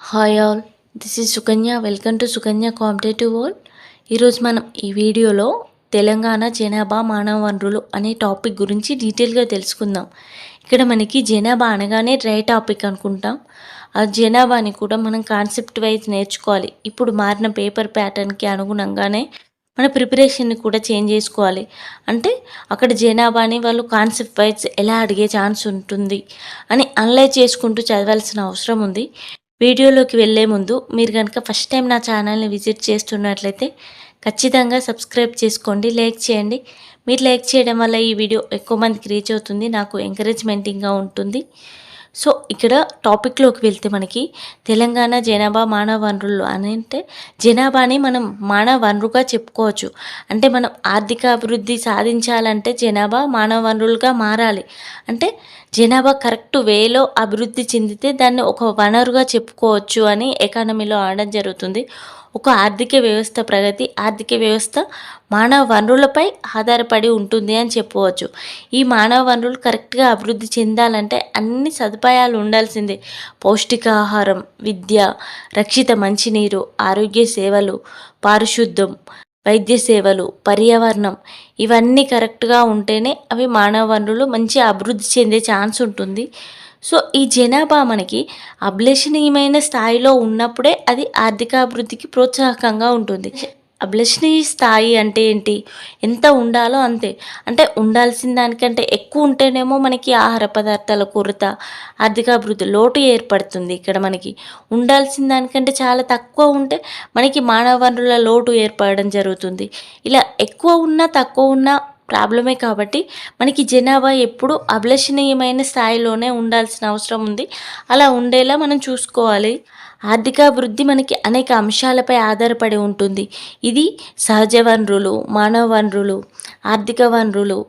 Hi all, this is Sukanya. Welcome to Sukanya competitive world. ఈరోజు మనం ఈ వీడియోలో తెలంగాణ జనాభా మానవ వనరులు అనే టాపిక్ గురించి డీటెయిల్గా తెలుసుకుందాం. ఇక్కడ మనకి జనాభా అనగానే డ్రై టాపిక్ అనుకుంటాం. ఆ జనాభాని కూడా మనం కాన్సెప్ట్ వైజ్ నేర్చుకోవాలి. ఇప్పుడు మారిన పేపర్ ప్యాటర్న్కి అనుగుణంగానే మన ప్రిపరేషన్ని కూడా చేంజ్ చేసుకోవాలి. అంటే అక్కడ జనాభాని వాళ్ళు కాన్సెప్ట్ వైజ్ ఎలా అడిగే ఛాన్స్ ఉంటుంది అని అనలైజ్ చేసుకుంటూ చదవాల్సిన అవసరం ఉంది. వీడియోలోకి వెళ్ళే ముందు మీరు కనుక ఫస్ట్ టైం నా ఛానల్ని విజిట్ చేస్తున్నట్లయితే ఖచ్చితంగా సబ్స్క్రైబ్ చేసుకోండి, లైక్ చేయండి. మీరు లైక్ చేయడం వల్ల ఈ వీడియో ఎక్కువ మందికి రీచ్ అవుతుంది, నాకు ఎంకరేజ్మెంటింగ్గా ఉంటుంది. సో ఇక్కడ టాపిక్లోకి వెళ్తే మనకి తెలంగాణ జనాభా మానవ వనరులు అని అంటే జనాభాని మనం మానవ వనరుగా చెప్పుకోవచ్చు. అంటే మనం ఆర్థిక అభివృద్ధి సాధించాలంటే జనాభా మానవ వనరులుగా మారాలి. అంటే జనాభా కరెక్ట్ వేలో అభివృద్ధి చెందితే దాన్ని ఒక వనరుగా చెప్పుకోవచ్చు అని ఎకానమీలో ఆడడం జరుగుతుంది. ఒక ఆర్థిక వ్యవస్థ ప్రగతి, ఆర్థిక వ్యవస్థ మానవ వనరులపై ఆధారపడి ఉంటుంది అని చెప్పవచ్చు. ఈ మానవ వనరులు కరెక్ట్గా అభివృద్ధి చెందాలంటే అన్ని సదుపాయాలు ఉండాల్సిందే. పౌష్టికాహారం, విద్య, రక్షిత మంచినీరు, ఆరోగ్య సేవలు, పారిశుద్ధం, వైద్య సేవలు, పర్యావరణం ఇవన్నీ కరెక్ట్గా ఉంటేనే అవి మానవ వనరులు మంచి అభివృద్ధి చెందే ఛాన్స్ ఉంటుంది. సో ఈ జనాభా మనకి అభిలషణీయమైన స్థాయిలో ఉన్నప్పుడే అది ఆర్థికాభివృద్ధికి ప్రోత్సాహకంగా ఉంటుంది. అభిలషణీయ స్థాయి అంటే ఏంటి? ఎంత ఉండాలో అంతే. అంటే ఉండాల్సిన దానికంటే ఎక్కువ ఉంటేనేమో మనకి ఆహార పదార్థాల కొరత, ఆర్థికాభివృద్ధి లోటు ఏర్పడుతుంది. ఇక్కడ మనకి ఉండాల్సిన దానికంటే చాలా తక్కువ ఉంటే మనకి మానవ వనరుల లోటు ఏర్పడడం జరుగుతుంది. ఇలా ఎక్కువ ఉన్నా తక్కువ ఉన్నా ప్రాబ్లమే. కాబట్టి మనకి జనాభా ఎప్పుడు అభిలషణీయమైన స్థాయిలోనే ఉండాల్సిన అవసరం ఉంది. అలా ఉండేలా మనం చూసుకోవాలి. ఆర్థికాభివృద్ధి మనకి అనేక అంశాలపై ఆధారపడి ఉంటుంది. ఇది సహజ వనరులు, మానవ వనరులు, ఆర్థిక వనరులు,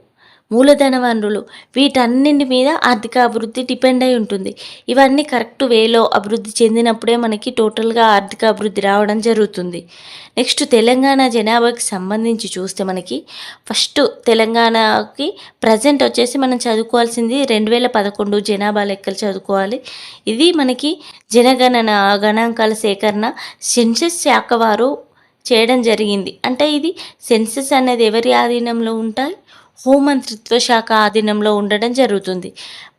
మూలధన వనరులు వీటన్నింటి మీద ఆర్థిక అభివృద్ధి డిపెండ్ అయి ఉంటుంది. ఇవన్నీ కరెక్ట్ వేలో అభివృద్ధి చెందినప్పుడే మనకి టోటల్గా ఆర్థిక అభివృద్ధి రావడం జరుగుతుంది. నెక్స్ట్ తెలంగాణ జనాభాకి సంబంధించి చూస్తే మనకి ఫస్ట్ తెలంగాణకి ప్రజెంట్ వచ్చేసి మనం చదువుకోవాల్సింది 2011 జనాభా లెక్కలు చదువుకోవాలి. ఇది మనకి జనగణన గణాంకాల సేకరణ సెన్సస్ శాఖ వారు చేయడం జరిగింది. అంటే ఇది సెన్సస్ అనేది ఎవరి ఆధీనంలో ఉంటాయి? హోంమంత్రిత్వ శాఖ ఆధీనంలో ఉండడం జరుగుతుంది.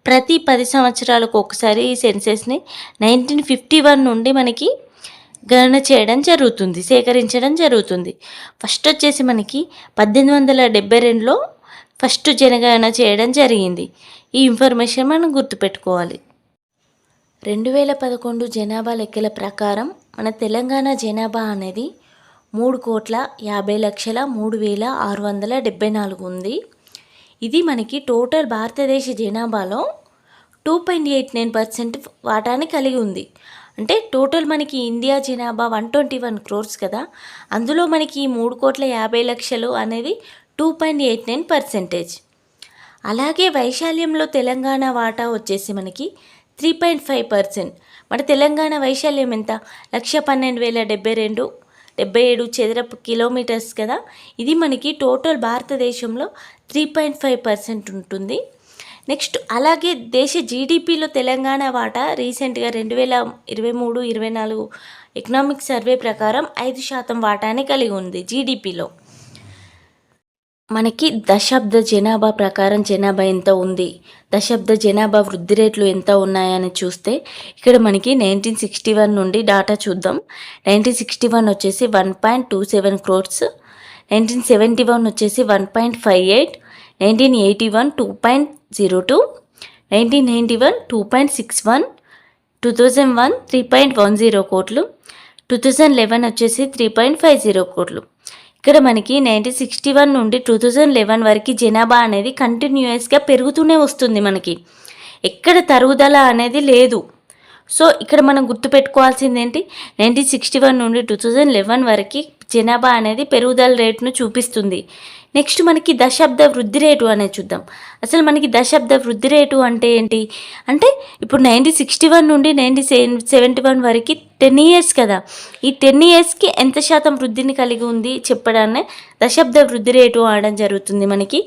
ప్రతి 10 సంవత్సరాలకు ఒకసారి ఈ సెన్సెస్ని 1951 నుండి మనకి గణన చేయడం జరుగుతుంది, సేకరించడం జరుగుతుంది. ఫస్ట్ వచ్చేసి మనకి 1872లో ఫస్ట్ జనగణన చేయడం జరిగింది. ఈ ఇన్ఫర్మేషన్ మనం గుర్తుపెట్టుకోవాలి. 2011 జనాభా లెక్కల ప్రకారం మన తెలంగాణ జనాభా అనేది 3,50,03,674 ఉంది. ఇది మనకి టోటల్ భారతదేశ జనాభాలో 2.89% వాటాని కలిగి ఉంది. అంటే టోటల్ మనకి ఇండియా జనాభా 121 crores కదా, అందులో మనకి 3,50,00,000 అనేది 2.89%. అలాగే వైశాల్యంలో తెలంగాణ వాటా వచ్చేసి మనకి 3.5%. మన తెలంగాణ వైశాల్యం ఎంత? 112,072 చదరపు కిలోమీటర్స్ కదా. ఇది మనకి టోటల్ భారతదేశంలో 3.5% ఉంటుంది. నెక్స్ట్ అలాగే దేశ జీడిపిలో తెలంగాణ వాటా రీసెంట్గా 2023-24 ఎకనామిక్ సర్వే ప్రకారం 5% వాటాని కలిగి ఉంది జీడిపిలో. మనకి దశాబ్ద జనాభా ప్రకారం జనాభా ఎంత ఉంది, దశాబ్ద జనాభా వృద్ధి రేట్లు ఎంత ఉన్నాయని చూస్తే ఇక్కడ మనకి 1961 నుండి డాటా చూద్దాం. 1961 వచ్చేసి 1.27 crores, 1971 వచ్చేసి 1.58, 1981 2.02, 1991 2.61, 2001 3.10 కోట్లు, 2011 వచ్చేసి 3.50 కోట్లు. ఇక్కడ మనకి 1961 నుండి 2011 వరకు జనాభా అనేది కంటిన్యూస్గా పెరుగుతూనే వస్తుంది. మనకి ఎక్కడ తరుగుదల అనేది లేదు. సో ఇక్కడ మనం గుర్తుపెట్టుకోవాల్సింది ఏంటి? 1961 నుండి 2011 వరకు జనాభా అనేది పెరుగుదల రేటును చూపిస్తుంది. నెక్స్ట్ మనకి దశాబ్ద వృద్ధి రేటు అనేది చూద్దాం. అసలు మనకి దశాబ్ద వృద్ధి రేటు అంటే ఏంటి? అంటే ఇప్పుడు 1961 నుండి 1971 వరకు 10 years కదా. ఈ 10 yearsకి ఎంత శాతం వృద్ధిని కలిగి ఉంది చెప్పడాన్ని దశాబ్ద వృద్ధి రేటు అనడం జరుగుతుంది. మనకి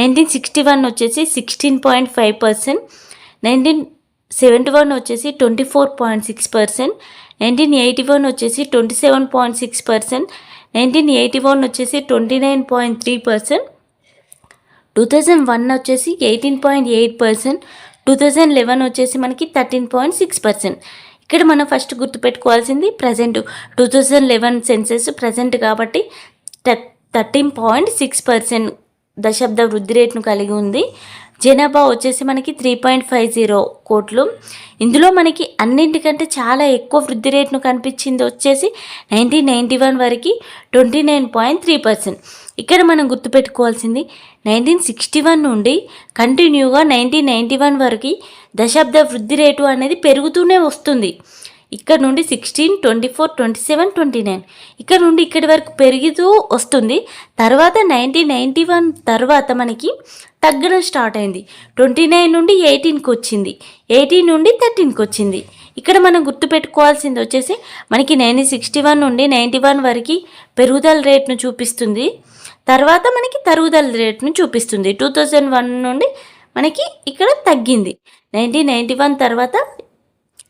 1961 వచ్చేసి 16.5%, 1971 వచ్చేసి 24.6%, 1981 వచ్చేసి 27.6%, 1981 వచ్చేసి 29.3%, 2001 వచ్చేసి 18.8%, 2011 వచ్చేసి మనకి 13.6%. ఇక్కడ మనం ఫస్ట్ గుర్తుపెట్టుకోవాల్సింది ప్రజెంట్ 2011 సెన్సెస్ ప్రజెంట్ కాబట్టి 13.6% దశాబ్ద వృద్ధి రేటును కలిగి ఉంది. జనాభా వచ్చేసి మనకి 3.50 కోట్లు. ఇందులో మనకి అన్నింటికంటే చాలా ఎక్కువ వృద్ధి రేటును కనిపించింది వచ్చేసి 1991 వరకు 29.3%. ఇక్కడ మనం గుర్తుపెట్టుకోవాల్సింది 1961 నుండి కంటిన్యూగా 1991 వరకు దశాబ్ద వృద్ధి రేటు అనేది పెరుగుతూనే వస్తుంది. ఇక్కడ నుండి 16, 24, 27, 29 ఇక్కడ నుండి ఇక్కడి వరకు పెరుగుతూ వస్తుంది. తర్వాత 1991 తర్వాత మనకి తగ్గడం స్టార్ట్ అయింది. 29 నుండి 18కి వచ్చింది, 18 నుండి 13కి వచ్చింది. ఇక్కడ మనం గుర్తుపెట్టుకోవాల్సింది వచ్చేసి మనకి 1961 నుండి 91 వరకు పెరుగుదల రేటును చూపిస్తుంది. తర్వాత మనకి తరుగుదల రేటును చూపిస్తుంది. 2001 నుండి మనకి ఇక్కడ తగ్గింది. 1991 తర్వాత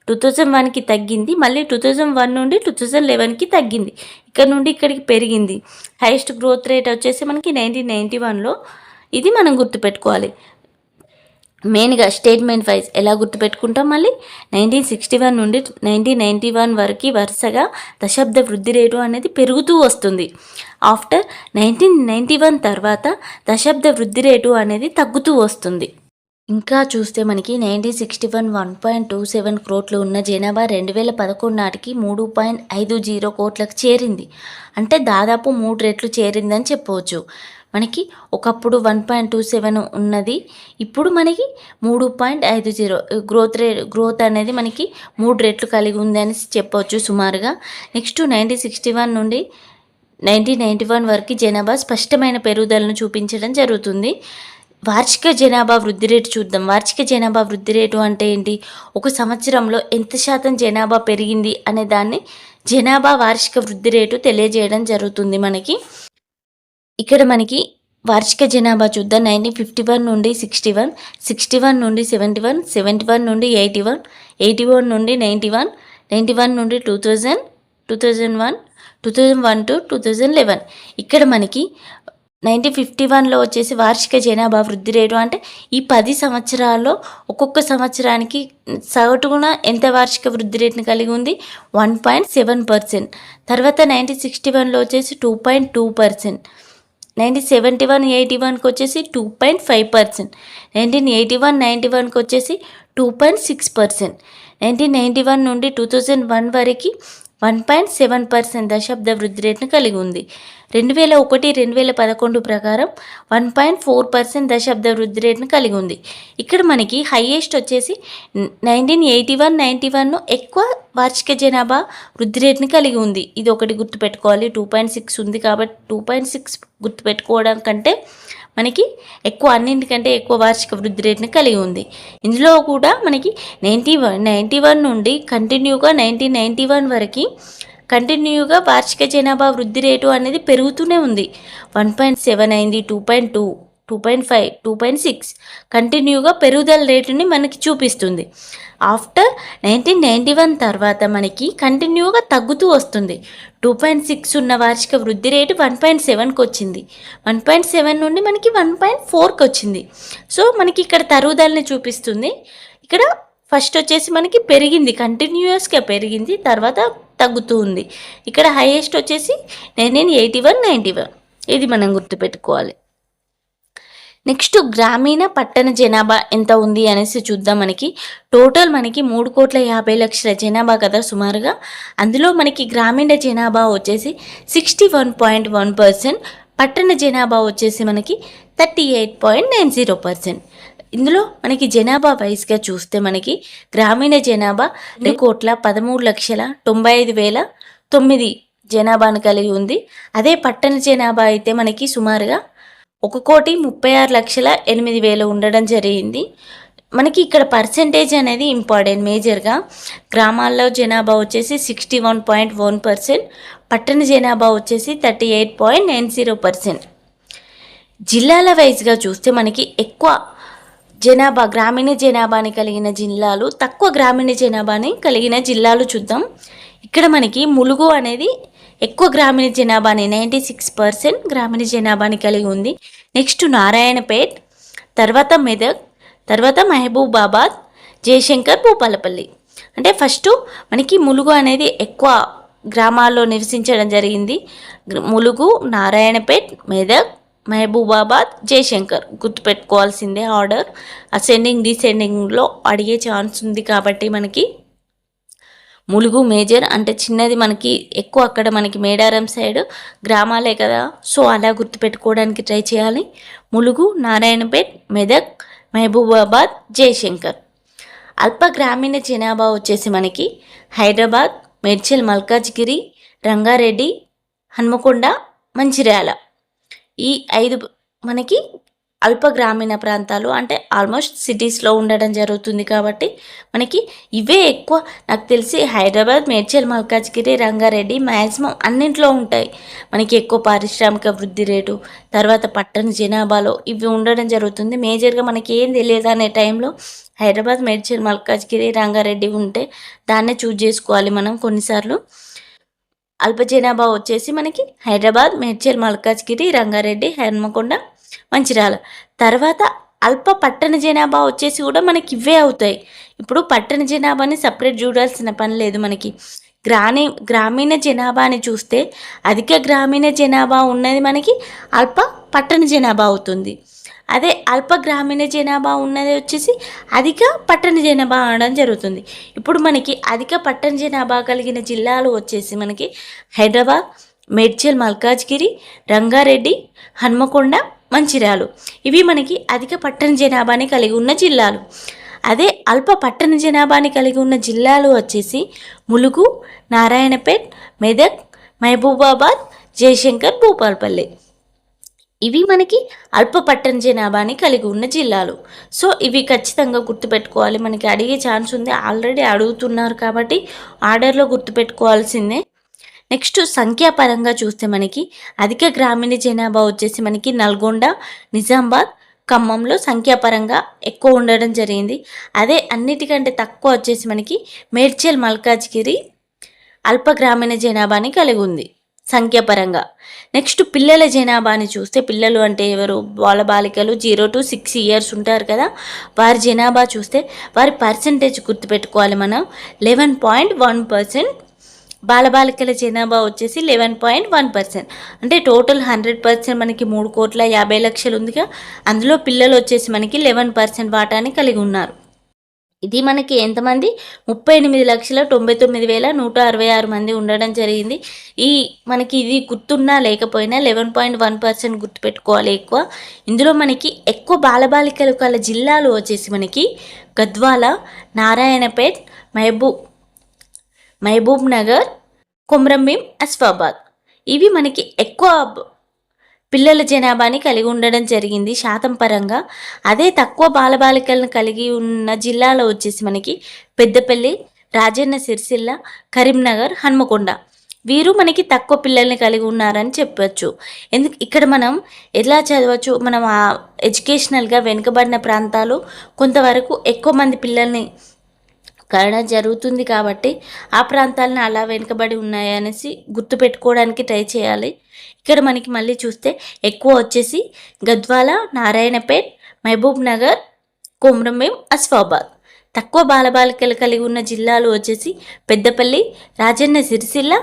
2001కి తగ్గింది, మళ్ళీ 2001 నుండి 2011కి తగ్గింది, ఇక్కడ నుండి ఇక్కడికి పెరిగింది. హైయెస్ట్ గ్రోత్ రేట్ వచ్చేసి మనకి 1991లో. ఇది మనం గుర్తుపెట్టుకోవాలి. మెయిన్గా స్టేట్మెంట్ వైజ్ ఎలా గుర్తుపెట్టుకుంటాం, మళ్ళీ 1961 నుండి 1991 వరకు వరుసగా దశాబ్ద వృద్ధి రేటు అనేది పెరుగుతూ వస్తుంది. ఆఫ్టర్ 1991 తర్వాత దశాబ్ద వృద్ధి రేటు అనేది తగ్గుతూ వస్తుంది. ఇంకా చూస్తే మనకి 1961 1.27 కోట్లు ఉన్న జనాభా 2011 నాటికి 3.50 కోట్లకు చేరింది. అంటే దాదాపు 3 రెట్లు చేరిందని చెప్పవచ్చు. మనకి ఒకప్పుడు 1.27 ఉన్నది, ఇప్పుడు మనకి 3.50 గ్రోత్ అనేది మనకి 3 రెట్లు కలిగి ఉంది అని చెప్పవచ్చు సుమారుగా. నెక్స్ట్ 1961 నుండి 1991 వరకు జనాభా స్పష్టమైన పెరుగుదలను చూపించడం జరుగుతుంది. వార్షిక జనాభా వృద్ధి రేటు చూద్దాం. వార్షిక జనాభా వృద్ధి రేటు అంటే ఏంటి? ఒక సంవత్సరంలో ఎంత శాతం జనాభా పెరిగింది అనే దాన్ని జనాభా వార్షిక వృద్ధి రేటు తెలియజేయడం జరుగుతుంది మనకి. ఇక్కడ మనకి వార్షిక జనాభా చూద్దాం. 1951 నుండి 61, 61 నుండి 71, 71 నుండి 81, 81 నుండి 91, 91 నుండి 2000, 2001, 2001 టు 2011. ఇక్కడ మనకి 1951లో వచ్చేసి వార్షిక జనాభా వృద్ధి రేటు అంటే ఈ 10 సంవత్సరాల్లో ఒక్కొక్క సంవత్సరానికి సగటున ఎంత వార్షిక వృద్ధి రేటుని కలిగి ఉంది? 1.7%. తర్వాత 1961లో వచ్చేసి 2.2%, 1971, 81కి వచ్చేసి 2.5%, 1981, 91కి వచ్చేసి 2.6%, 1991 నుండి 2001 వరకు 1.7% దశాబ్ద వృద్ధి రేటును కలిగి ఉంది. 2001, 2011 ప్రకారం 1.4% దశాబ్ద వృద్ధి రేటును కలిగి ఉంది. ఇక్కడ మనకి హైయెస్ట్ వచ్చేసి 1981, 91 ఎక్కువ వార్షిక జనాభా వృద్ధి రేటుని కలిగి ఉంది. ఇది ఒకటి గుర్తుపెట్టుకోవాలి. 2.6 ఉంది కాబట్టి 2.6 గుర్తుపెట్టుకోవడం కంటే మనకి ఎక్కువ, అన్నింటికంటే ఎక్కువ వార్షిక వృద్ధి రేటుని కలిగి ఉంది. ఇందులో కూడా మనకి 91 నుండి కంటిన్యూగా 1991 వరకు కంటిన్యూగా వార్షిక జనాభా వృద్ధి రేటు అనేది పెరుగుతూనే ఉంది. 1.7 అయింది, 2.2, 2.5, 2.6 కంటిన్యూగా పెరుగుదల రేటుని మనకి చూపిస్తుంది. ఆఫ్టర్ 1991 తర్వాత మనకి కంటిన్యూగా తగ్గుతూ వస్తుంది. 2.6 ఉన్న వార్షిక వృద్ధి రేటు 1.7కి వచ్చింది, 1.7 నుండి మనకి 1.4కి వచ్చింది. సో మనకి ఇక్కడ తరుగుదలని చూపిస్తుంది. ఇక్కడ ఫస్ట్ వచ్చేసి మనకి పెరిగింది, కంటిన్యూస్గా పెరిగింది, తర్వాత తగ్గుతూ ఉంది. ఇక్కడ హైయెస్ట్ వచ్చేసి 1981, 91. ఇది మనం గుర్తుపెట్టుకోవాలి. నెక్స్ట్ గ్రామీణ పట్టణ జనాభా ఎంత ఉంది అనేసి చూద్దాం. మనకి టోటల్ మనకి 3,50,00,000 జనాభా కదా సుమారుగా. అందులో మనకి గ్రామీణ జనాభా వచ్చేసి 61.1%, పట్టణ జనాభా వచ్చేసి మనకి 38.90%. ఇందులో మనకి జనాభా వైజ్గా చూస్తే మనకి గ్రామీణ జనాభా 2,13,95,009 జనాభాను కలిగి ఉంది. అదే పట్టణ జనాభా అయితే మనకి సుమారుగా 1,36,08,000 ఉండడం జరిగింది. మనకి ఇక్కడ పర్సెంటేజ్ అనేది ఇంపార్టెంట్. మేజర్గా గ్రామాల్లో జనాభా వచ్చేసి 61.1%, పట్టణ జనాభా వచ్చేసి 38.90%. జిల్లాల వైజ్గా చూస్తే మనకి ఎక్కువ గ్రామీణ జనాభాని కలిగిన జిల్లాలు, తక్కువ గ్రామీణ జనాభాని కలిగిన జిల్లాలు చూద్దాం. ఇక్కడ మనకి ములుగు అనేది ఎక్కువ గ్రామీణ జనాభాని 96% గ్రామీణ జనాభాని కలిగి ఉంది. నెక్స్ట్ నారాయణపేట్, తర్వాత మెదక్, తర్వాత మహబూబాబాద్, జయశంకర్, భూపాలపల్లి. అంటే ఫస్ట్ మనకి ములుగు అనేది ఎక్కువ గ్రామాల్లో నివసించడం జరిగింది. ములుగు, నారాయణపేట్, మెదక్, మహబూబాబాద్, జయశంకర్. గుర్తుపెట్టుకోవాల్సిందే ఆర్డర్. అసెండింగ్ డిసెండింగ్లో అడిగే ఛాన్స్ ఉంది కాబట్టి మనకి ములుగు మేజర్, అంటే చిన్నది మనకి ఎక్కువ అక్కడ మనకి మేడారం సైడ్ గ్రామాలే కదా, సో అలా గుర్తుపెట్టుకోవడానికి ట్రై చేయాలి. ములుగు, నారాయణపేట్, మెదక్, మహబూబాబాద్, జయశంకర్. అల్ప గ్రామీణ జనాభా వచ్చేసి మనకి హైదరాబాద్, మేడ్చల్, మల్కాజ్గిరి, రంగారెడ్డి, హన్మకొండ, మంచిర్యాల. ఈ 5 మనకి అల్ప గ్రామీణ ప్రాంతాలు, అంటే ఆల్మోస్ట్ సిటీస్లో ఉండడం జరుగుతుంది కాబట్టి మనకి ఇవే ఎక్కువ. నాకు తెలిసి హైదరాబాద్, మేడ్చల్, మల్కాజ్గిరి, రంగారెడ్డి మ్యాక్సిమం అన్నింట్లో ఉంటాయి. మనకి ఎక్కువ పారిశ్రామిక వృద్ధి రేటు, తర్వాత పట్టణ జనాభాలో ఇవి ఉండడం జరుగుతుంది. మేజర్గా మనకి ఏం తెలియదు అనే టైంలో హైదరాబాద్, మేడ్చల్, మల్కాజ్గిరి, రంగారెడ్డి ఉంటే దాన్నే చూజ్ చేసుకోవాలి మనం. కొన్నిసార్లు అల్ప జనాభా వచ్చేసి మనకి హైదరాబాద్, మేడ్చల్, మల్కాజ్గిరి, రంగారెడ్డి, హన్మకొండ, మంచిర్యాల. తర్వాత అల్ప పట్టణ జనాభా వచ్చేసి కూడా మనకి ఇవే అవుతాయి. ఇప్పుడు పట్టణ జనాభాని సపరేట్ చూడాల్సిన పని లేదు. మనకి గ్రామీణ జనాభాని చూస్తే అధిక గ్రామీణ జనాభా ఉన్నది మనకి అల్ప పట్టణ జనాభా అవుతుంది. అదే అల్ప గ్రామీణ జనాభా ఉన్నది వచ్చేసి అధిక పట్టణ జనాభా అనడం జరుగుతుంది. ఇప్పుడు మనకి అధిక పట్టణ జనాభా కలిగిన జిల్లాలు వచ్చేసి మనకి హైదరాబాద్, మేడ్చల్, మల్కాజ్గిరి, రంగారెడ్డి, హన్మకొండ, మంచిర్యాల. ఇవి మనకి అధిక పట్టణ జనాభాని కలిగి ఉన్న జిల్లాలు. అదే అల్ప పట్టణ జనాభాని కలిగి ఉన్న జిల్లాలు వచ్చేసి ములుగు, నారాయణపేట్, మెదక్, మహబూబాబాద్, జయశంకర్, భూపాలపల్లి. ఇవి మనకి అల్ప పట్టణ జనాభాని కలిగి ఉన్న జిల్లాలు. సో ఇవి ఖచ్చితంగా గుర్తుపెట్టుకోవాలి. మనకి అడిగే ఛాన్స్ ఉంది, ఆల్రెడీ అడుగుతున్నారు కాబట్టి ఆర్డర్లో గుర్తుపెట్టుకోవాల్సిందే. నెక్స్ట్ సంఖ్యాపరంగా చూస్తే మనకి అధిక గ్రామీణ జనాభా వచ్చేసి మనకి నల్గొండ, నిజామాబాద్, ఖమ్మంలో సంఖ్యాపరంగా ఎక్కువ ఉండడం జరిగింది. అదే అన్నిటికంటే తక్కువ వచ్చేసి మనకి మేడ్చల్, మల్కాజ్గిరి అల్ప గ్రామీణ జనాభాని కలిగి ఉంది సంఖ్యాపరంగా. నెక్స్ట్ పిల్లల జనాభాని చూస్తే, పిల్లలు అంటే ఎవరు? బాలబాలికలు 0 to 6 years ఉంటారు కదా, వారి జనాభా చూస్తే వారి పర్సంటేజ్ గుర్తుపెట్టుకోవాలి మనం. 11.1%. బాలబాలికల జనాభా వచ్చేసి 11.1%. అంటే టోటల్ 100% మనకి 3,50,00,000 ఉందిగా, అందులో పిల్లలు వచ్చేసి మనకి 11% వాటాని కలిగి ఉన్నారు. ఇది మనకి ఎంతమంది? 38,99,166 మంది ఉండడం జరిగింది. మనకి ఇది గుర్తున్నా లేకపోయినా 11.1% గుర్తుపెట్టుకోవాలి ఎక్కువ. ఇందులో మనకి ఎక్కువ బాలబాలికలు కల జిల్లాలు వచ్చేసి మనకి గద్వాల, నారాయణపేట్, మహబూబ్ నగర్, కొమ్రంభీం, ఆసిఫాబాద్. ఇవి మనకి ఎక్కువ పిల్లల జనాభాని కలిగి ఉండడం జరిగింది శాతం పరంగా. అదే తక్కువ బాలబాలికలను కలిగి ఉన్న జిల్లాలో వచ్చేసి మనకి పెద్దపల్లి, రాజన్న సిరిసిల్ల, కరీంనగర్, హన్మకొండ. వీరు మనకి తక్కువ పిల్లల్ని కలిగి ఉన్నారని చెప్పచ్చు. ఇక్కడ మనం ఎలా చదవచ్చు? మనం ఎడ్యుకేషనల్గా వెనుకబడిన ప్రాంతాలు కొంతవరకు ఎక్కువ మంది పిల్లల్ని కనడం జరుగుతుంది కాబట్టి ఆ ప్రాంతాలను అలా వెనుకబడి ఉన్నాయనేసి గుర్తుపెట్టుకోవడానికి ట్రై చేయాలి. ఇక్కడ మనకి మళ్ళీ చూస్తే ఎక్కువ వచ్చేసి గద్వాల, నారాయణపేట్, మహబూబ్ నగర్, కొమ్రంభీం, ఆసిఫాబాద్. తక్కువ బాలబాలికలు కలిగి ఉన్న జిల్లాలు వచ్చేసి పెద్దపల్లి, రాజన్న సిరిసిల్ల,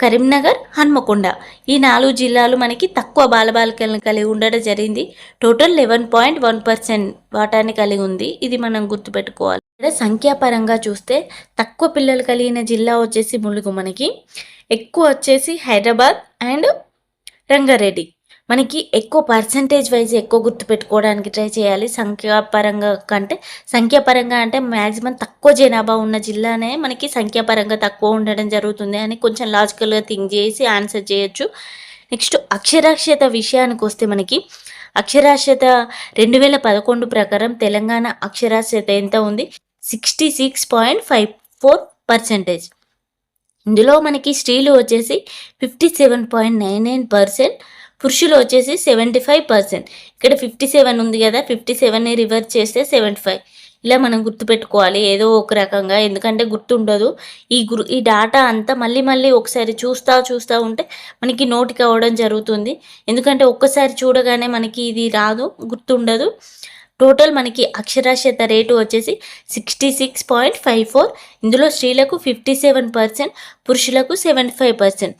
కరీంనగర్, హన్మకొండ. ఈ 4 జిల్లాలు మనకి తక్కువ బాలబాలికలను కలిగి ఉండడం జరిగింది. టోటల్ 11.1% వాటాన్ని కలిగి ఉంది. ఇది మనం గుర్తుపెట్టుకోవాలి. ఇక్కడ సంఖ్యాపరంగా చూస్తే తక్కువ పిల్లలు కలిగిన జిల్లా వచ్చేసి ములుగు, మనకి ఎక్కువ వచ్చేసి హైదరాబాద్ అండ్ రంగారెడ్డి. మనకి ఎక్కువ పర్సంటేజ్ వైజ్ ఎక్కువ గుర్తుపెట్టుకోవడానికి ట్రై చేయాలి సంఖ్యాపరంగా అంటే మ్యాక్సిమం తక్కువ జనాభా ఉన్న జిల్లానే మనకి సంఖ్యాపరంగా తక్కువ ఉండడం జరుగుతుంది అని కొంచెం లాజికల్గా థింక్ చేసి ఆన్సర్ చేయొచ్చు. నెక్స్ట్ అక్షరాస్యత విషయానికి వస్తే మనకి అక్షరాస్యత 2011 ప్రకారం తెలంగాణ అక్షరాస్యత ఎంత ఉంది? 66.54%. ఇందులో మనకి స్త్రీలు వచ్చేసి 57.99%, పురుషులు వచ్చేసి 75%. ఇక్కడ 57 ఉంది కదా, 57ని రివర్స్ చేస్తే 75. ఇలా మనం గుర్తుపెట్టుకోవాలి ఏదో ఒక రకంగా, ఎందుకంటే గుర్తుండదు. ఈ డాటా అంతా మళ్ళీ ఒకసారి చూస్తూ ఉంటే మనకి నోటికి అవ్వడం జరుగుతుంది. ఎందుకంటే ఒక్కసారి చూడగానే మనకి ఇది రాదు, గుర్తుండదు. టోటల్ మనకి అక్షరాస్యత రేటు వచ్చేసి 66.54. ఇందులో స్త్రీలకు 57%, పురుషులకు 75%.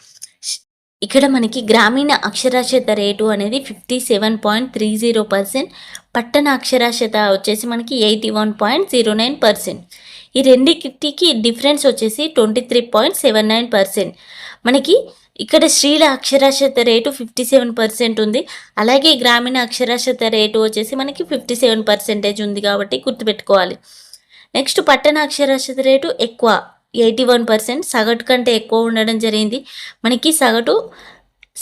ఇక్కడ మనకి గ్రామీణ అక్షరాస్యత రేటు అనేది 57.30%, పట్టణ అక్షరాస్యత వచ్చేసి మనకి 81.09%. ఈ రెండింటికి డిఫరెన్స్ వచ్చేసి 23.79%. మనకి ఇక్కడ స్త్రీల అక్షరాస్యత రేటు 57% ఉంది, అలాగే గ్రామీణ అక్షరాస్యత రేటు వచ్చేసి మనకి 57% ఉంది కాబట్టి గుర్తుపెట్టుకోవాలి. నెక్స్ట్ పట్టణ అక్షరాస్యత రేటు ఎక్కువ 81%, సగటు కంటే ఎక్కువ ఉండడం జరిగింది. మనకి సగటు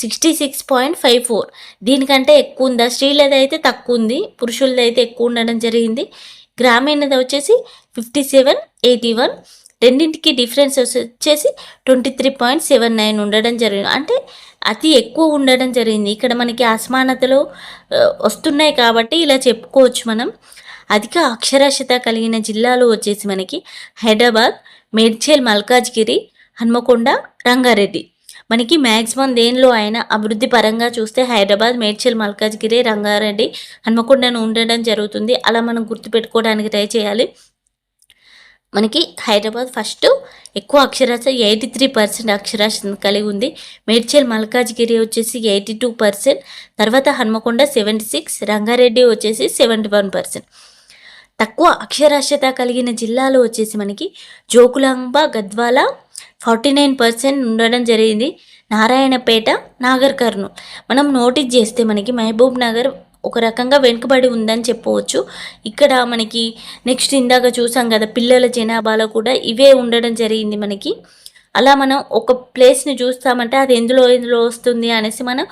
66.54. దీనికంటే ఎక్కువ ఉందా, స్త్రీలది అయితే తక్కువ ఉంది, పురుషులది అయితే ఎక్కువ ఉండడం జరిగింది. గ్రామీణది వచ్చేసి 57.81. రెండింటికి డిఫరెన్స్ వచ్చేసి 23.79 ఉండడం జరిగింది, అంటే అతి ఎక్కువ ఉండడం జరిగింది. ఇక్కడ మనకి అసమానతలు వస్తున్నాయి కాబట్టి ఇలా చెప్పుకోవచ్చు మనం. అధిక అక్షరాస్యత కలిగిన జిల్లాలు వచ్చేసి మనకి హైదరాబాద్, మేడ్చల్, మల్కాజ్గిరి, హన్మకొండ, రంగారెడ్డి. మనకి మ్యాక్సిమం దేనిలో అయినా అభివృద్ధి పరంగా చూస్తే హైదరాబాద్, మేడ్చల్, మల్కాజ్గిరి, రంగారెడ్డి, హన్మకొండను ఉండడం జరుగుతుంది. అలా మనం గుర్తుపెట్టుకోవడానికి ట్రై చేయాలి. మనకి హైదరాబాద్ ఫస్ట్ ఎక్కువ అక్షరాస్యత 83% అక్షరాస్యత కలిగి ఉంది. మేడ్చల్, మల్కాజ్గిరి వచ్చేసి 82%, తర్వాత హన్మకొండ 76, రంగారెడ్డి వచ్చేసి 71%. తక్కువ అక్షరాస్యత కలిగిన జిల్లాలు వచ్చేసి మనకి జోగులాంబ, గద్వాల 49% ఉండడం జరిగింది. నారాయణపేట, నాగర్ కర్నూల్ మనం నోటీస్ చేస్తే మనకి మహబూబ్ నగర్ ఒక రకంగా వెనుకబడి ఉందని చెప్పవచ్చు. ఇక్కడ మనకి నెక్స్ట్ ఇందాక చూసాం కదా, పిల్లల జనాభాలో కూడా ఇవే ఉండడం జరిగింది మనకి. అలా మనం ఒక ప్లేస్ని చూస్తామంటే అది ఎందులో వస్తుంది అనేసి మనం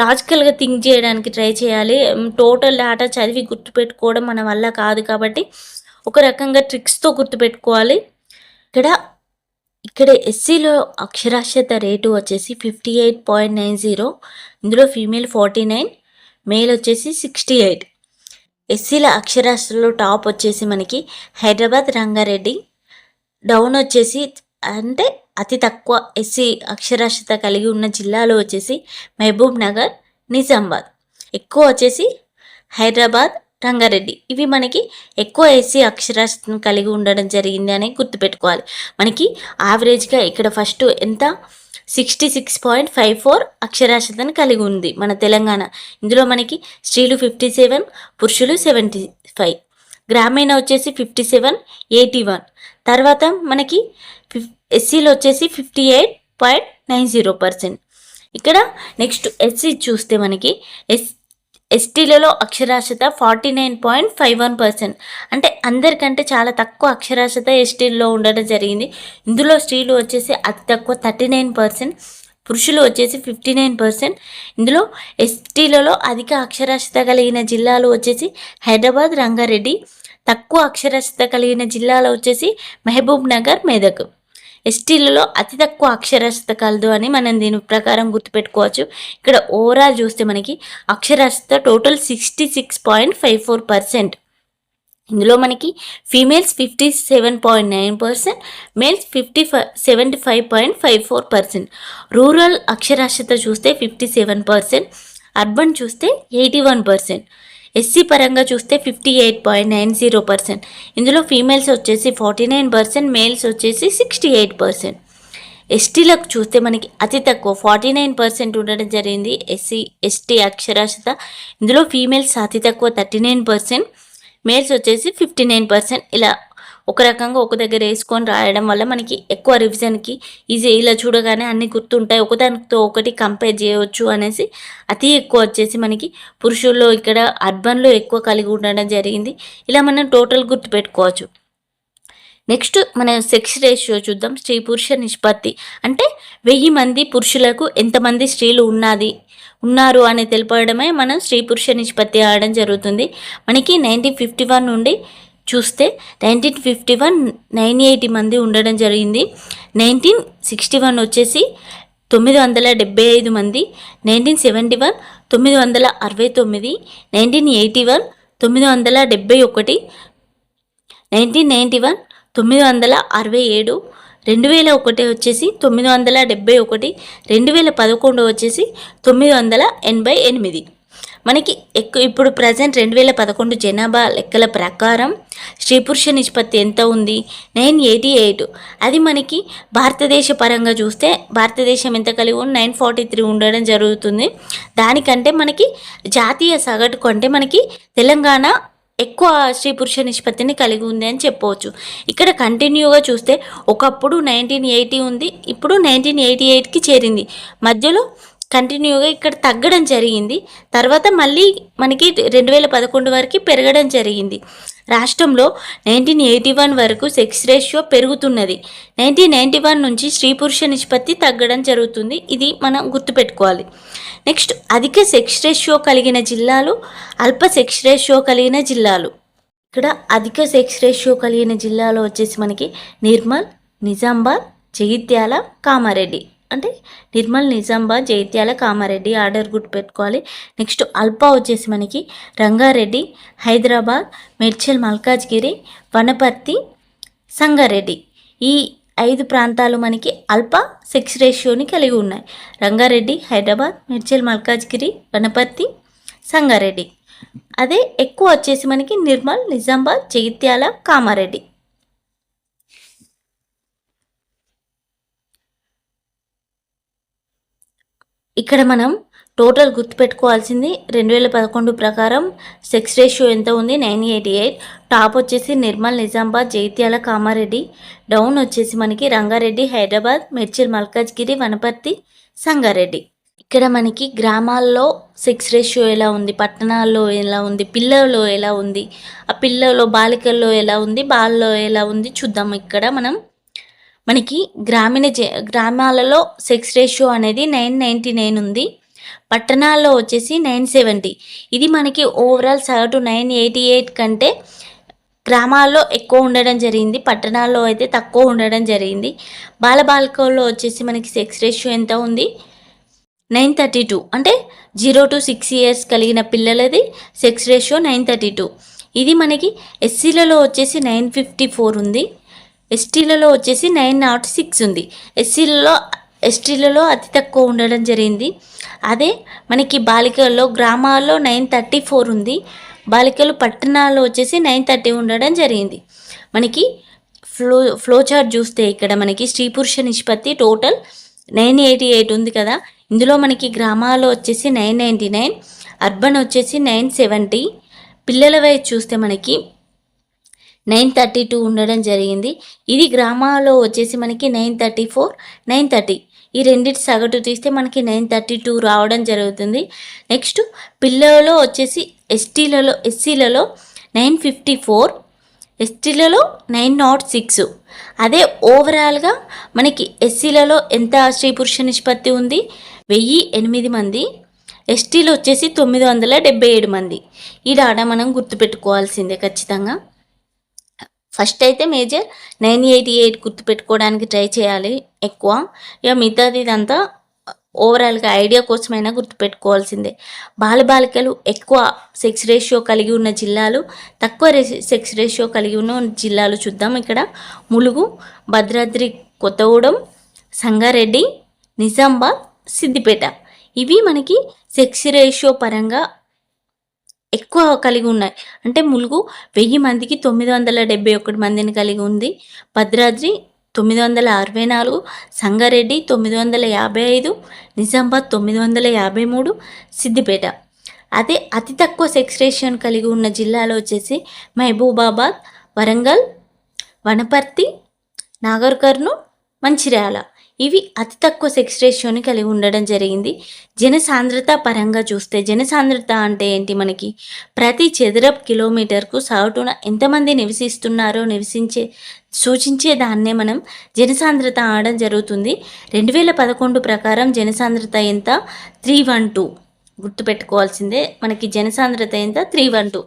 లాజికల్గా థింక్ చేయడానికి ట్రై చేయాలి. టోటల్ డేటా చదివి గుర్తుపెట్టుకోవడం మన వల్ల కాదు కాబట్టి ఒక రకంగా ట్రిక్స్తో గుర్తుపెట్టుకోవాలి. ఇక్కడ ఎస్సీలో అక్షరాస్యత రేటు వచ్చేసి 58.90. ఇందులో ఫీమేల్ 49, మేల్ వచ్చేసి 68. ఎస్సీల అక్షరాస్యతలో టాప్ వచ్చేసి మనకి హైదరాబాద్, రంగారెడ్డి. డౌన్ వచ్చేసి అంటే అతి తక్కువ ఎస్సీ అక్షరాస్యత కలిగి ఉన్న జిల్లాలో వచ్చేసి మహబూబ్ నగర్, నిజామాబాద్. ఎక్కువ వచ్చేసి హైదరాబాద్, రంగారెడ్డి. ఇవి మనకి ఎక్కువ ఎస్సీ అక్షరాస్యతను కలిగి ఉండడం జరిగింది అని గుర్తుపెట్టుకోవాలి. మనకి యావరేజ్గా ఇక్కడ ఫస్ట్ ఎంత 66.54 అక్షరాస్యతను కలిగి ఉంది మన తెలంగాణ. ఇందులో మనకి స్త్రీలు 57, పురుషులు 75. గ్రామీణ వచ్చేసి 57.81. తర్వాత మనకి ఎస్సీలో వచ్చేసి 58.90%. ఇక్కడ నెక్స్ట్ ఎస్సీ చూస్తే మనకి ఎస్టీలలో అక్షరాస్యత 49.51%. అంటే అందరికంటే చాలా తక్కువ అక్షరాస్యత ఎస్టీలో ఉండడం జరిగింది. ఇందులో స్త్రీలు వచ్చేసి అతి తక్కువ 39%, పురుషులు వచ్చేసి 59%. ఇందులో ఎస్టీలలో అధిక అక్షరాస్యత కలిగిన జిల్లాలు వచ్చేసి హైదరాబాద్, రంగారెడ్డి. తక్కువ అక్షరాస్యత కలిగిన జిల్లాలో వచ్చేసి మహబూబ్ నగర్, మెదక్. ఎస్టీలలో అతి తక్కువ అక్షరాస్యత కలదు అని మనం దీని ప్రకారం గుర్తుపెట్టుకోవచ్చు. ఇక్కడ ఓవరాల్ చూస్తే మనకి అక్షరాస్యత టోటల్ 66.54%. ఇందులో మనకి ఫీమేల్స్ 57.9%, మేల్స్ 75.54%. రూరల్ అక్షరాస్యత చూస్తే 57%, అర్బన్ చూస్తే 81%. ఎస్సీ పరంగా చూస్తే 58.90%. ఇందులో ఫీమేల్స్ వచ్చేసి 49%, మేల్స్ వచ్చేసి 68%. ఎస్టీలకు చూస్తే మనకి అతి తక్కువ 49% ఉండడం జరిగింది ఎస్టీ అక్షరాస్యత. ఇందులో ఫీమేల్స్ అతి తక్కువ 39%, మేల్స్ వచ్చేసి 59%. ఇలా ఒక రకంగా ఒక దగ్గర వేసుకొని రాయడం వల్ల మనకి ఎక్కువ రివిజన్కి ఈజీ, ఇలా చూడగానే అన్నీ గుర్తుంటాయి, ఒకదానితో ఒకటి కంపేర్ చేయవచ్చు అనేసి. అతి ఎక్కువ వచ్చేసి మనకి పురుషుల్లో ఇక్కడ అర్బన్లో ఎక్కువ కలిగి ఉండడం జరిగింది. ఇలా మనం టోటల్ గుర్తుపెట్టుకోవచ్చు. నెక్స్ట్ మన సెక్స్ రేషియో చూద్దాం. స్త్రీ పురుష నిష్పత్తి అంటే 1000 మంది పురుషులకు ఎంతమంది స్త్రీలు ఉన్నారు అని తెలపడమే మనం స్త్రీ పురుష నిష్పత్తి ఆడడం జరుగుతుంది. మనకి 1951 నుండి చూస్తే 1951 980 మంది ఉండడం జరిగింది. 1961 వచ్చేసి 975 మంది, 1971 969, 1981 971, 1991 967, 2001 వచ్చేసి 971, 2011 వచ్చేసి 988. మనకి ఇప్పుడు ప్రజెంట్ 2011 జనాభా లెక్కల ప్రకారం స్త్రీ పురుష నిష్పత్తి ఎంత ఉంది? 988. అది మనకి భారతదేశ పరంగా చూస్తే భారతదేశం ఎంత కలిగి ఉంది? 943 ఉండడం జరుగుతుంది. దానికంటే మనకి జాతీయ సగటు కంటే మనకి తెలంగాణ ఎక్కువ స్త్రీ పురుష నిష్పత్తిని కలిగి ఉంది అని చెప్పవచ్చు. ఇక్కడ కంటిన్యూగా చూస్తే ఒకప్పుడు 1980 ఉంది, ఇప్పుడు 1988కి చేరింది. మధ్యలో కంటిన్యూగా ఇక్కడ తగ్గడం జరిగింది. తర్వాత మళ్ళీ మనకి 2011 వరకు పెరగడం జరిగింది. రాష్ట్రంలో 1981 వరకు సెక్స్ రేషియో పెరుగుతున్నది. 1991 నుంచి స్త్రీ పురుష నిష్పత్తి తగ్గడం జరుగుతుంది. ఇది మనం గుర్తుపెట్టుకోవాలి. నెక్స్ట్, అధిక సెక్స్ రేషియో కలిగిన జిల్లాలు, అల్ప సెక్స్ రేషియో కలిగిన జిల్లాలు. ఇక్కడ అధిక సెక్స్ రేషియో కలిగిన జిల్లాలో వచ్చేసి మనకి నిర్మల్, నిజామాబాద్, జగిత్యాల, కామారెడ్డి. అంటే నిర్మల్, నిజామాబాద్, జగిత్యాల, కామారెడ్డి ఆర్డర్ గుర్తుపెట్టుకోవాలి. నెక్స్ట్ అల్ప వచ్చేసి మనకి రంగారెడ్డి, హైదరాబాద్, మేడ్చల్, మల్కాజ్గిరి, వనపర్తి, సంగారెడ్డి. ఈ 5 ప్రాంతాలు మనకి అల్ప సెక్స్ రేషియోని కలిగి ఉన్నాయి. రంగారెడ్డి, హైదరాబాద్, మేడ్చల్, మల్కాజ్గిరి, వనపర్తి, సంగారెడ్డి. అదే ఎక్కువ వచ్చేసి మనకి నిర్మల్, నిజామాబాద్, జగిత్యాల, కామారెడ్డి. ఇక్కడ మనం టోటల్ గుర్తుపెట్టుకోవాల్సింది 2011 ప్రకారం సెక్స్ రేషియో ఎంత ఉంది? 988. టాప్ వచ్చేసి నిర్మల్, నిజామాబాద్, జగిత్యాల, కామారెడ్డి. డౌన్ వచ్చేసి మనకి రంగారెడ్డి, హైదరాబాద్, మేడ్చల్, మల్కాజ్గిరి, వనపర్తి, సంగారెడ్డి. ఇక్కడ మనకి గ్రామాల్లో సెక్స్ రేషియో ఎలా ఉంది, పట్టణాల్లో ఎలా ఉంది, పిల్లల్లో ఎలా ఉంది, ఆ పిల్లల్లో బాలికల్లో ఎలా ఉంది, బాల్లో ఎలా ఉంది చూద్దాం. ఇక్కడ మనకి గ్రామాలలో సెక్స్ రేషియో అనేది 999 ఉంది. పట్టణాల్లో వచ్చేసి 970. ఇది మనకి ఓవరాల్ సగటు 988 కంటే గ్రామాల్లో ఎక్కువ ఉండడం జరిగింది, పట్టణాల్లో అయితే తక్కువ ఉండడం జరిగింది. బాలబాలికల్లో వచ్చేసి మనకి సెక్స్ రేషియో ఎంత ఉంది? 932. అంటే 0 to 6 years కలిగిన పిల్లలది సెక్స్ రేషియో 932. ఇది మనకి ఎస్సీలలో వచ్చేసి 954 ఉంది, ఎస్టీలలో వచ్చేసి 906 ఉంది. ఎస్టీలలో అతి తక్కువ ఉండడం జరిగింది. అదే మనకి బాలికల్లో గ్రామాల్లో 934 ఉంది, బాలికలు పట్టణాల్లో వచ్చేసి 930 ఉండడం జరిగింది. మనకి ఫ్లో చార్ట్ చూస్తే ఇక్కడ మనకి స్త్రీ పురుష నిష్పత్తి టోటల్ 988 ఉంది కదా. ఇందులో మనకి గ్రామాల్లో వచ్చేసి 999, అర్బన్ వచ్చేసి 970. పిల్లల వయసు చూస్తే మనకి 932 ఉండడం జరిగింది. ఇది గ్రామాల్లో వచ్చేసి మనకి 934, 930. ఈ రెండింటి సగటు తీస్తే మనకి 932 రావడం జరుగుతుంది. నెక్స్ట్ పిల్లలలో వచ్చేసి ఎస్సీలలో 954, ఎస్టీలలో 906. అదే ఓవరాల్గా మనకి ఎస్సీలలో ఎంత స్త్రీ పురుష నిష్పత్తి ఉంది? 1008 మంది. ఎస్టీలో వచ్చేసి 977 మంది. ఈ డాటా మనం గుర్తుపెట్టుకోవాల్సిందే ఖచ్చితంగా. ఫస్ట్ అయితే మేజర్ 988 గుర్తుపెట్టుకోవడానికి ట్రై చేయాలి ఎక్కువ. ఇక మిగతాది ఇదంతా ఓవరాల్గా ఐడియా కోసమైనా గుర్తుపెట్టుకోవాల్సిందే. బాలబాలికలు ఎక్కువ సెక్స్ రేషియో కలిగి ఉన్న జిల్లాలు, తక్కువ సెక్స్ రేషియో కలిగి ఉన్న జిల్లాలు చూద్దాం. ఇక్కడ ములుగు, భద్రాద్రి కొత్తగూడెం, సంగారెడ్డి, నిజామాబాద్, సిద్దిపేట. ఇవి మనకి సెక్స్ రేషియో పరంగా ఎక్కువ కలిగి ఉన్నాయి. అంటే ములుగు 1000 మందికి 971 మందిని కలిగి ఉంది, భద్రాద్రి 964, సంగారెడ్డి 955, నిజామాబాద్ 953, సిద్దిపేట. అదే అతి తక్కువ సెక్స్ రేషియోను కలిగి ఉన్న జిల్లాలో వచ్చేసి మహబూబాబాద్, వరంగల్, వనపర్తి, నాగర్ కర్నూల్, మంచిర్యాల. ఇవి అతి తక్కువ సెక్స్ రేషియోని కలిగి ఉండడం జరిగింది. జనసాంద్రత పరంగా చూస్తే జనసాంద్రత అంటే ఏంటి? మనకి ప్రతి చదరపు కిలోమీటర్కు సగటున ఎంతమంది నివసిస్తున్నారో సూచించే దాన్నే మనం జనసాంద్రత అనడం జరుగుతుంది. 2011 ప్రకారం జనసాంద్రత ఎంత? 312. గుర్తుపెట్టుకోవాల్సిందే. మనకి జనసాంద్రత ఎంత? 312.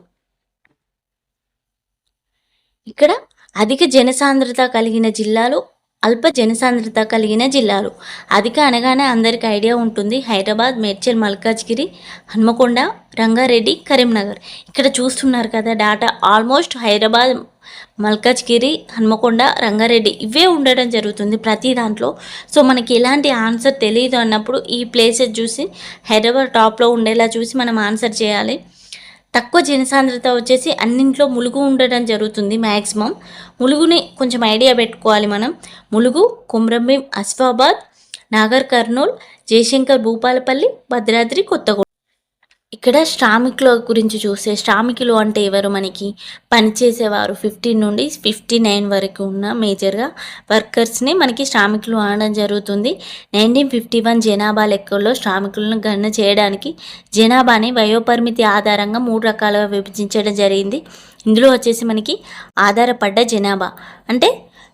ఇక్కడ అధిక జనసాంద్రత కలిగిన జిల్లాలు అల్ప జనసాంద్రత కలిగిన జిల్లాలు. అధిక అనగానే అందరికీ ఐడియా ఉంటుంది. హైదరాబాద్, మేడ్చల్, మల్కాజ్గిరి, హన్మకొండ, రంగారెడ్డి, కరీంనగర్. ఇక్కడ చూస్తున్నారు కదా డాటా. ఆల్మోస్ట్ హైదరాబాద్, మల్కాజ్గిరి, హన్మకొండ, రంగారెడ్డి ఇవే ఉండడం జరుగుతుంది ప్రతి దాంట్లో. సో మనకి ఎలాంటి ఆన్సర్ తెలియదు అన్నప్పుడు ఈ ప్లేసెస్ చూసి హైదరాబాద్ టాప్లో ఉండేలా చూసి మనం ఆన్సర్ చేయాలి. తక్కువ జనసాంద్రత వచ్చేసి అన్నింట్లో ములుగు ఉండడం జరుగుతుంది. మ్యాక్సిమం ములుగుని కొంచెం ఐడియా పెట్టుకోవాలి మనం. ములుగు, కొమ్రంభీం, ఆసిఫాబాద్, నాగర్ కర్నూల్, జయశంకర్, భూపాలపల్లి, భద్రాద్రి, కొత్తగూడెం. ఇక్కడ శ్రామికుల గురించి చూస్తే శ్రామికులు అంటే ఎవరు? మనకి పనిచేసేవారు 15 నుండి 59 వరకు ఉన్న మేజర్గా వర్కర్స్ని మనకి శ్రామికులు అనడం జరుగుతుంది. 1951 జనాభా లెక్కల్లో శ్రామికులను గణన చేయడానికి జనాభాని వయోపరిమితి ఆధారంగా 3 రకాలుగా విభజించడం జరిగింది. ఇందులో వచ్చేసి మనకి ఆధారపడ్డ జనాభా అంటే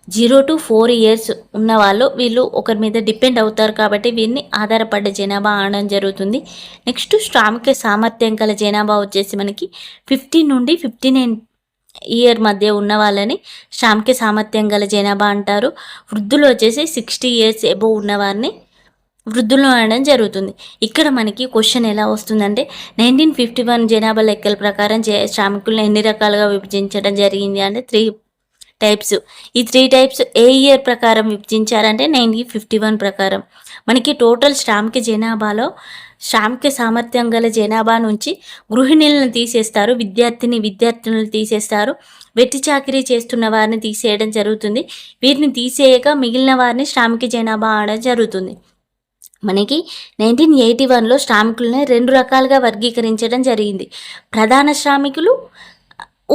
0 to 4 years ఉన్న వాళ్ళు వీళ్ళు ఒకరి మీద డిపెండ్ అవుతారు కాబట్టి వీరిని ఆధారపడ్డ జనాభా అనడం జరుగుతుంది. నెక్స్ట్ శ్రామిక సామర్థ్యం గల జనాభా వచ్చేసి మనకి 15 నుండి 59 ఇయర్ మధ్య ఉన్న వాళ్ళని శ్రామిక సామర్థ్యం గల జనాభా అంటారు. వృద్ధులు వచ్చేసి 60 years ఎబో ఉన్నవారిని వృద్ధులు అనడం జరుగుతుంది. ఇక్కడ మనకి క్వశ్చన్ ఎలా వస్తుందంటే 1951 జనాభా లెక్కల ప్రకారం శ్రామికులను ఎన్ని రకాలుగా విభజించడం జరిగింది అంటే 3 టైప్స్. ఈ 3 టైప్స్ ఏ ఇయర్ ప్రకారం విభజించారంటే 1951 ప్రకారం. మనకి టోటల్ శ్రామిక జనాభాలో శ్రామిక సామర్థ్యం గల జనాభా నుంచి గృహిణులను తీసేస్తారు, విద్యార్థులను తీసేస్తారు, వెట్టి చాకిరీ చేస్తున్న వారిని తీసేయడం జరుగుతుంది. వీరిని తీసేయక మిగిలిన వారిని శ్రామిక జనాభా అనడం జరుగుతుంది. మనకి 1981లో శ్రామికులని 2 రకాలుగా వర్గీకరించడం జరిగింది. ప్రధాన శ్రామికులు,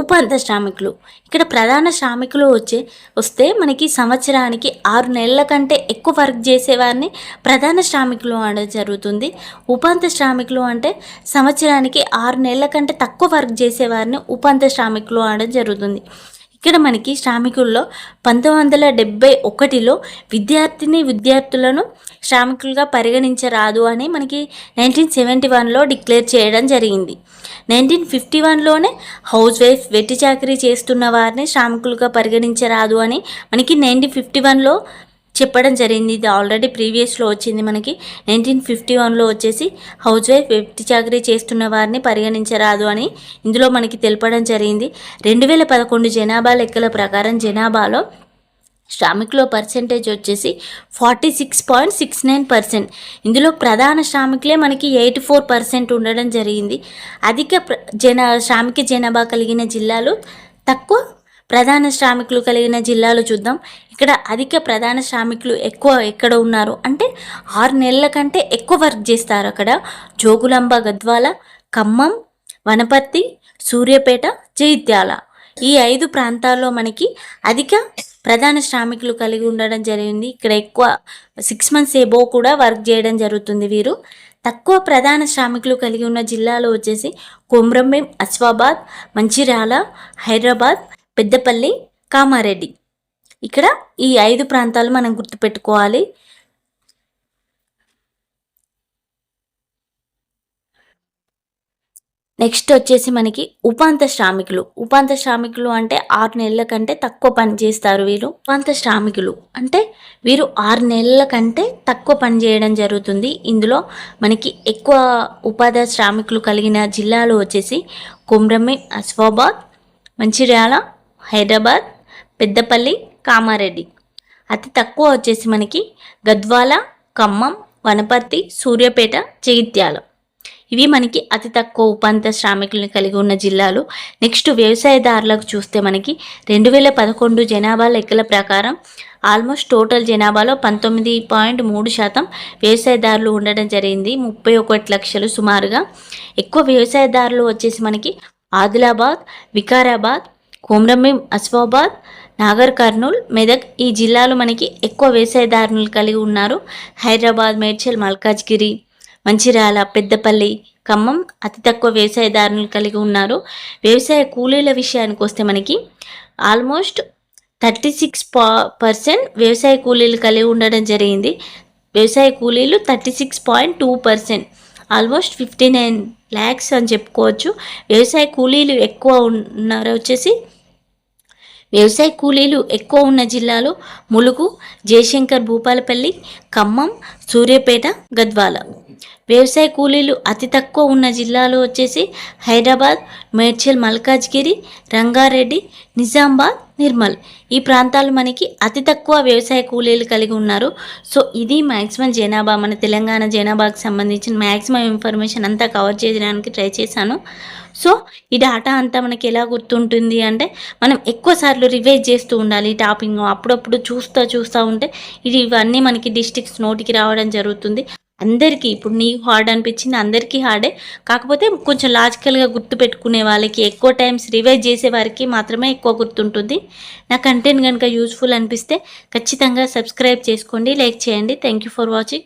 ఉపాంత శ్రామికులు. ఇక్కడ ప్రధాన శ్రామికులు వస్తే మనకి సంవత్సరానికి 6 నెలల కంటే ఎక్కువ వర్క్ చేసేవారిని ప్రధాన శ్రామికులు అనడం జరుగుతుంది. ఉపాంత శ్రామికులు అంటే సంవత్సరానికి 6 నెలల కంటే తక్కువ వర్క్ చేసేవారిని ఉపాంత శ్రామికులు అనడం జరుగుతుంది. ఇక్కడ మనకి శ్రామికుల్లో 1971లో విద్యార్థులను శ్రామికులుగా పరిగణించరాదు అని మనకి 1971లో డిక్లేర్ చేయడం జరిగింది. 1951లోనే హౌస్ వైఫ్, వెట్టి చాకరీ చేస్తున్న వారిని శ్రామికులుగా పరిగణించరాదు అని మనకి 1951లో చెప్పడం జరిగింది. ఇది ఆల్రెడీ ప్రీవియస్లో వచ్చింది. మనకి 1951లో వచ్చేసి హౌస్ వైఫ్, వెట్టి చాకరీ చేస్తున్న వారిని పరిగణించరాదు అని ఇందులో మనకి తెలపడం జరిగింది. 2011 జనాభా లెక్కల ప్రకారం జనాభాలో శ్రామికుల పర్సెంటేజ్ వచ్చేసి 46.69%. ఇందులో ప్రధాన శ్రామికులే మనకి 84% ఉండడం జరిగింది. అధిక శ్రామిక జనాభా కలిగిన జిల్లాలు, తక్కువ ప్రధాన శ్రామికులు కలిగిన జిల్లాలు చూద్దాం. ఇక్కడ అధిక ప్రధాన శ్రామికులు ఎక్కువ ఎక్కడ ఉన్నారు అంటే 6 నెలల కంటే ఎక్కువ వర్క్ చేస్తారు. అక్కడ జోగులాంబ, గద్వాల, ఖమ్మం, వనపర్తి, సూర్యాపేట, జగిత్యాల ఈ 5 ప్రాంతాల్లో మనకి అధిక ప్రధాన శ్రామికులు కలిగి ఉండడం జరిగింది. ఇక్కడ ఎక్కువ 6 months ఎబో కూడా వర్క్ చేయడం జరుగుతుంది వీరు. తక్కువ ప్రధాన శ్రామికులు కలిగి ఉన్న జిల్లాలు వచ్చేసి కొమ్రంభీం, ఆసిఫాబాద్, మంచిర్యాల, హైదరాబాద్, పెద్దపల్లి, కామారెడ్డి. ఇక్కడ ఈ 5 ప్రాంతాలు మనం గుర్తుపెట్టుకోవాలి. నెక్స్ట్ వచ్చేసి మనకి ఉపాంత శ్రామికులు అంటే 6 నెలల కంటే తక్కువ పని చేస్తారు వీరు. ఉపాంత శ్రామికులు అంటే వీరు 6 నెలల కంటే తక్కువ పని చేయడం జరుగుతుంది. ఇందులో మనకి ఎక్కువ ఉపాధి శ్రామికులు కలిగిన జిల్లాలు వచ్చేసి కొమ్రంభీం, ఆసిఫాబాద్, మంచిర్యాల, హైదరాబాద్, పెద్దపల్లి, కామారెడ్డి. అతి తక్కువ వచ్చేసి మనకి గద్వాల, ఖమ్మం, వనపర్తి, సూర్యాపేట, జగిత్యాల. ఇవి మనకి అతి తక్కువ ఉపాంత శ్రామికులను కలిగి ఉన్న జిల్లాలు. నెక్స్ట్ వ్యవసాయదారులకు చూస్తే మనకి 2011 జనాభా లెక్కల ప్రకారం ఆల్మోస్ట్ టోటల్ జనాభాలో 19.3% వ్యవసాయదారులు ఉండడం జరిగింది. 31 లక్షలు సుమారుగా. ఎక్కువ వ్యవసాయదారులు వచ్చేసి మనకి ఆదిలాబాద్, వికారాబాద్, కొమ్రంభీం, ఆసిఫాబాద్, నాగర్ కర్నూల్, మెదక్ ఈ జిల్లాలు మనకి ఎక్కువ వ్యవసాయదారులు కలిగి ఉన్నారు. హైదరాబాద్, మేడ్చల్, మల్కాజ్గిరి, మంచిర్యాల, పెద్దపల్లి, ఖమ్మం అతి తక్కువ వ్యవసాయదారులు కలిగి ఉన్నారు. వ్యవసాయ కూలీల విషయానికి వస్తే మనకి ఆల్మోస్ట్ 36% వ్యవసాయ కూలీలు కలిగి ఉండడం జరిగింది. వ్యవసాయ కూలీలు 36.2%, ఆల్మోస్ట్ 59 lakhs అని చెప్పుకోవచ్చు. వ్యవసాయ కూలీలు ఎక్కువ ఉన్నారు వచ్చేసి వ్యవసాయ కూలీలు ఎక్కువ ఉన్న జిల్లాలు ములుగు, జయశంకర్ భూపాలపల్లి, ఖమ్మం, సూర్యాపేట, గద్వాల. వ్యవసాయ కూలీలు అతి తక్కువ ఉన్న జిల్లాలు వచ్చేసి హైదరాబాద్, మేడ్చల్ మల్కాజ్గిరి, రంగారెడ్డి, నిజామాబాద్, నిర్మల్. ఈ ప్రాంతాలు మనకి అతి తక్కువ వ్యవసాయ కూలీలు కలిగి ఉన్నారు. సో ఇది మ్యాక్సిమం జనాభా, మన తెలంగాణ జనాభాకి సంబంధించిన మ్యాక్సిమం ఇన్ఫర్మేషన్ అంతా కవర్ చేయడానికి ట్రై చేశాను. సో ఈ డేటా అంతా మనకి ఎలా గుర్తుంటుంది అంటే మనం ఎక్కువసార్లు రివైజ్ చేస్తూ ఉండాలి ఈ టాపింగ్. అప్పుడప్పుడు చూస్తూ ఉంటే ఇవన్నీ మనకి డిస్ట్రిక్ట్స్ నోటికి రావడం జరుగుతుంది. అందరికీ ఇప్పుడు నీకు హార్డ్ అనిపించింది, అందరికీ హార్డే. కాకపోతే కొంచెం లాజికల్గా గుర్తుపెట్టుకునే వాళ్ళకి, ఎక్కువ టైమ్స్ రివైజ్ చేసే వారికి మాత్రమే ఎక్కువ గుర్తుంటుంది. నా కంటెంట్ కనుక యూస్ఫుల్ అనిపిస్తే ఖచ్చితంగా సబ్స్క్రైబ్ చేసుకోండి, లైక్ చేయండి. Thank you for watching.